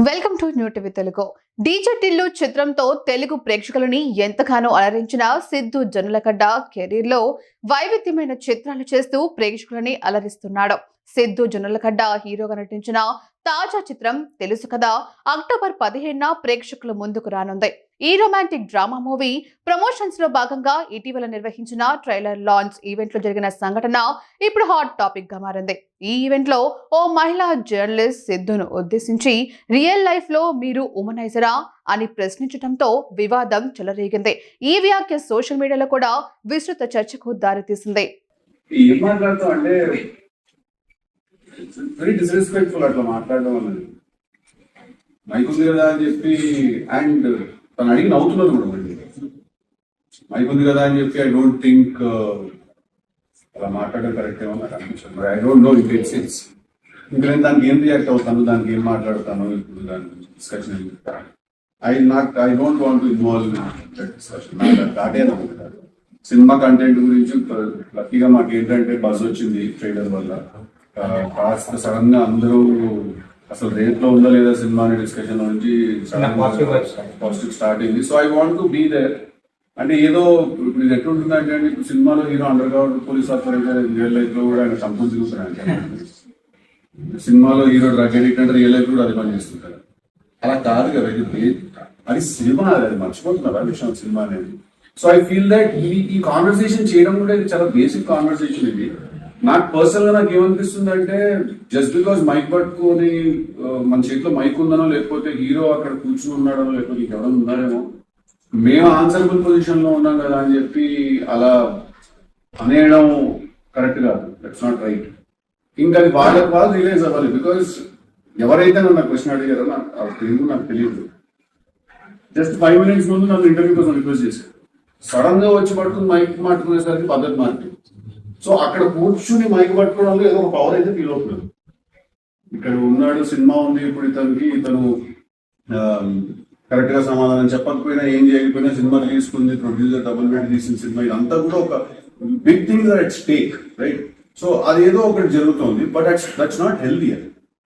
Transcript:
Welcome to new TV Telugu. DJ Tillu చిత్రంతో తెలుగు ప్రేక్షకులని ఎంతగానో అలరించిన Siddhu Jonnalagadda career లో వైవిధ్యమైన చిత్రాలు చేస్తూ ప్రేక్షకులని అలరిస్తున్నాడు. సిద్ధు జొన్నలగడ్డ హీరోగా నటించిన తాజా చిత్రం తెలుసు కదా అక్టోబర్ 15న ప్రేక్షకుల ముందుకు రానుంది. ఈ రొమాంటిక్ డ్రామా మూవీ ప్రమోషన్స్ లో భాగంగా ఇటీవల నిర్వహించిన ట్రైలర్ లాంచ్ ఈవెంట్ లో జరిగిన సంఘటన ఇప్పుడు హాట్ టాపిక్ గా మారింది. ఈ ఈవెంట్ లో ఓ మహిళా జర్నలిస్ట్ సిద్ధును ఉద్దేశించి రియల్ లైఫ్ లో మీరు ఉమనైజరా అని ప్రశ్నించడంతో వివాదం చెలరేగింది. ఈ వ్యాఖ్య సోషల్ మీడియాలో కూడా విస్తృత చర్చకు దారితీసింది. వెరీ డిస్రెస్పెక్ట్ఫుల్ అట్లా మాట్లాడడం అన్నది. మైక్ ఉంది కదా అని చెప్పి అండ్ తను అడిగి నవ్వుతున్నారు కూడా మళ్ళీ. మైక్ ఉంది కదా అని చెప్పి ఐ డోంట్ థింక్ అలా మాట్లాడడం కరెక్ట్ ఏమో నాకు అనిపించదు. I don't know it it sense. ఇంకా నేను దానికి ఏం రియాక్ట్ అవుతాను, దానికి ఏం మాట్లాడతాను, ఇప్పుడు దాని discussion I don't want to involve discussion. నాకు దాటే అనుకుంటారు. సినిమా కంటెంట్ గురించి లక్కీగా మాకు ఏంటంటే బజ్ వచ్చింది ట్రైలర్ వల్ల. కాస్త సడన్ గా అందరూ అసలు రేట్ లో ఉందా లేదా సినిమా అనే డిస్కషన్ నుంచి పాజిటివ్ స్టార్ట్ అయింది. So I want to be there. అంటే ఏదో ఇప్పుడు ఇది ఎట్లుంటుందంటే అండి, ఇప్పుడు సినిమాలో hero underground police officer అయితే రియల్ లైఫ్ లో కూడా ఆయన సంపూర్ణ తిరుగుతున్నాడు. సినిమాలో హీరో డ్రగ్ అడిక్ట్ అంటే రియల్ లైఫ్ కూడా అది పని చేస్తుంటారు. అలా కాదు కదా, అది సినిమా, అది మర్చిపోతున్నారు ఆ విషయం సినిమా అనేది. సో ఐ ఫీల్ దట్ ఈ కాన్వర్సేషన్ చేయడం కూడా ఇది చాలా బేసిక్ కాన్వర్సేషన్. ఇది నాకు పర్సనల్ గా నాకు ఏమనిపిస్తుంది అంటే, జస్ట్ బికాస్ మైక్ పట్టుకొని మన చేతిలో మైక్ ఉందనో, లేకపోతే హీరో అక్కడ కూర్చుని ఉన్నాడో, లేకపోతే ఇంకెవరైనా ఉన్నారేమో, మేము ఆన్సరబుల్ పొజిషన్ లో ఉన్నాం కదా అని చెప్పి అలా అనేయడం కరెక్ట్ కాదు. That's not right. ఇంకా అది వాళ్ళు రియలైజ్ అవ్వాలి. బికాస్ ఎవరైతే నన్ను క్వశ్చన్ అడిగారో నాకు తెలియదు. జస్ట్ 5 minutes ముందు నన్ను ఇంటర్వ్యూ కోసం రిక్వెస్ట్ చేశారు. సడన్ గా వచ్చి పట్టుకుని మైక్ మాట్లాడుకునేసరికి పద్ధతి మారింది. సో అక్కడ కూర్చుని మైక్ పట్టుకోవడంలో ఏదో ఒక పవర్ అయితే ఫీల్ అవుతుంది. ఇక్కడ ఉన్నాడు, సినిమా ఉంది, ఇప్పుడు ఇతను కరెక్ట్ గా సమాధానం చెప్పకపోయినా, ఏం చేయకపోయినా, సినిమా తీసుకుంది, ప్రొడ్యూసర్ డబుల్ పెట్టి తీసిన సినిమా, ఇదంతా కూడా ఒక big thing at stake, right? So అదేదో ఒకటి జరుగుతుంది, బట్ దట్స్ నాట్ హెల్దీ.